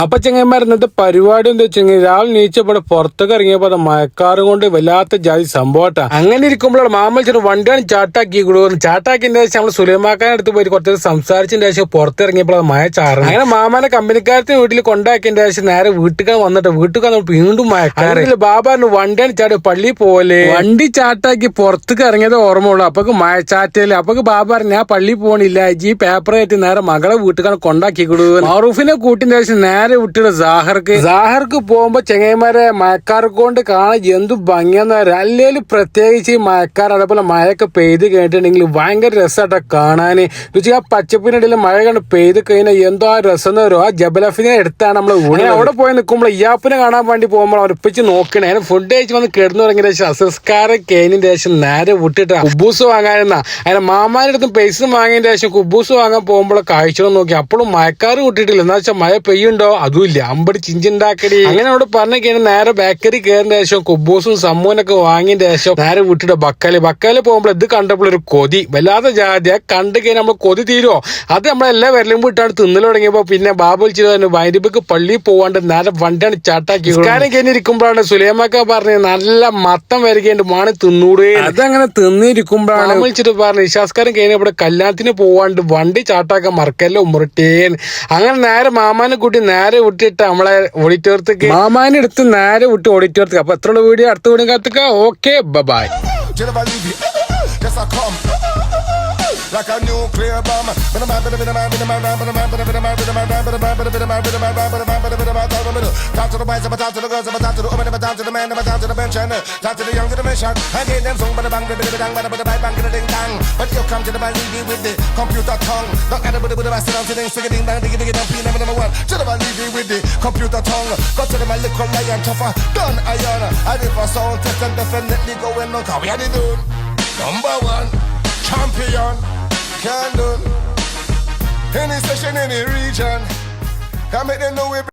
അപ്പൊ ചെങ്ങന്മാർ ഇന്നത്തെ പരിപാടി എന്താ വെച്ചെങ്കിൽ രാവിലെ നീച്ചപ്പോടെ പുറത്തൊക്കെ ഇറങ്ങിയപ്പോ മഴക്കാറ് കൊണ്ട് വല്ലാത്ത ജാതി സംഭവട്ടാ. അങ്ങനെ ഇരിക്കുമ്പോഴാണ് മാമൽ ചെറു വണ്ടിയാണ് ചാട്ടാക്കി കൊടുക്കുന്നു. ചാട്ടാക്കിന്റെ ശേഷം നമ്മൾ സുലൈമാക്കാൻ അടുത്ത് പോയി കുറച്ച് സംസാരിച്ചതിന്റെ ശേഷം പുറത്തിറങ്ങിയപ്പോൾ മഴ ചാറും. അങ്ങനെ മാമാനെ കമ്പനിക്കാരത്തെ വീട്ടിൽ കൊണ്ടാക്കിയതിന്റെ ശേഷം നേരെ വീട്ടുകാർ വന്നിട്ട് വീട്ടിൽ വീണ്ടും മഴക്കാറ്. ബാബാറിന് വണ്ടിയാണ് ചാടി പള്ളി പോലെ വണ്ടി ചാട്ടാക്കി പുറത്തേക്ക് ഇറങ്ങിയത് ഓർമ്മയുള്ളൂ. അപ്പൊക്ക് മഴ ചാറ്റല്. അപ്പൊക്ക് ബാബാറിന് ഞാൻ പള്ളി പോണില്ല, ഈ പേപ്പർ ആയിട്ട് നേരെ മകളെ വീട്ടുകാരെ കൊണ്ടാക്കി കൊടുക്കും. മാറൂഫിനെ കൂട്ടിന്റെ ശേഷം നേരെ വിട്ടിട്ട് സാഹർക്ക് പോകുമ്പോ ചെങ്ങന്മാരെ മഴക്കാർ കൊണ്ട് കാണാൻ എന്തു ഭംഗിയെന്ന് പറയാം. അല്ലേലും പ്രത്യേകിച്ച് ഈ മഴക്കാർ അതേപോലെ മഴയൊക്കെ പെയ്ത് കഴിഞ്ഞിട്ടുണ്ടെങ്കിൽ ഭയങ്കര രസമായിട്ടാ കാണാന്. ആ പച്ചപ്പിനിടയിൽ മഴ കണ്ട് പെയ്ത് കഴിഞ്ഞാൽ എന്തോ ആ രസം എന്ന് പറയും. ആ ജബലഫിനെ എടുത്താണ് നമ്മള് ഊണ്. അവിടെ പോയി നിൽക്കുമ്പോൾ ഇയാപ്പിനെ കാണാൻ വേണ്ടി പോകുമ്പോൾ ഉറപ്പിച്ച് നോക്കണേ. അതിന് ഫുഡ് കഴിച്ച് വന്ന് കിടന്നു തുടങ്ങിയ ശേഷം അസംസ്കാരം കഴിഞ്ഞതിന്റെ ശേഷം നേരെ വിട്ടിട്ട് കുബൂസ് വാങ്ങാനെന്നാ. അതിന് മാമാന്റെ അടുത്ത് പൈസ വാങ്ങിയതിന്റെ ശേഷം കുബൂസ് വാങ്ങാൻ പോകുമ്പോൾ കാഴ്ചകൾ നോക്കി അപ്പോഴും മഴക്കാർ വിട്ടിട്ടില്ല. എന്താ വെച്ചാൽ മഴ പെയ്യുണ്ടോ അതുമില്ല. അമ്പടി ചിഞ്ചുണ്ടാക്കടി. അങ്ങനെ അവിടെ പറഞ്ഞു കഴിഞ്ഞാൽ നേരെ ബേക്കറി കയറിന്റെ ശേഷം കുബൂസും സമ്മൂനൊക്കെ വാങ്ങിയതിന്റെ ശേഷം നേരെ വിട്ടിട്ട് ബക്കാല് പോകുമ്പോൾ ഇത് കണ്ടപ്പോൾ ഒരു കൊതി വല്ലാതെ ജാതി. കണ്ടു കഴിഞ്ഞാൽ നമ്മൾ കൊതി തീരുമോ? അത് നമ്മളെല്ലാം വിരലും വിട്ടാണ് തിന്നൽ തുടങ്ങിയപ്പോ പിന്നെ ബാബുൽ ചെയ്തു വൈദ്യുബക്ക് പള്ളിയിൽ പോവാണ്ട് നേരെ വണ്ടിയാണ് ചാട്ടാക്കി. കാര്യം കഴിഞ്ഞിരിക്കുമ്പോഴാണ് സുലൈമാക്ക പറഞ്ഞത് നല്ല മത്തം വരികയുണ്ട് മാണി തിന്നൂടേ. അതങ്ങനെ തിന്നിരിക്കുമ്പോഴാണ് വിളിച്ചിട്ട് പറഞ്ഞു ഇഷാസ്കാരം കഴിഞ്ഞപ്പോൾ കല്യാണത്തിന് പോവാണ്ട് വണ്ടി ചാട്ടാക്കാൻ മറക്കല്ലോ ഉമ്മറിട്ടേന്ന്. അങ്ങനെ നേരെ മാമാനെ കൂട്ടി നേരെ വിട്ടിട്ട് നമ്മളെ ഓഡിറ്റോറിയത്തേക്ക് മാമാനെ എടുത്ത് നേരെ വിട്ട് ഓഡിറ്റോറിയത്തേക്ക്. അപ്പൊ എത്ര വീഡിയോ അടുത്ത വീഡിയോ കാത്തുക. Okay bye. Like a nuclear bomb. Talk to the boys, talk to the girls, talk to the women, talk to the men, talk to the bench, talk to the young generation. I get them song, but the bang, but the bang, but the bang, but the ding dang. But you come to the bang with the computer tongue. Don't ever put the rest of the things, sing a ding dang, dig it, P number one. To the bang with the computer tongue. Go to the man, look on lion, tougher, done iron. I did for sound test and definitely going on. How we had it done? Number one, champion. Can do any session, any region. Can make them know we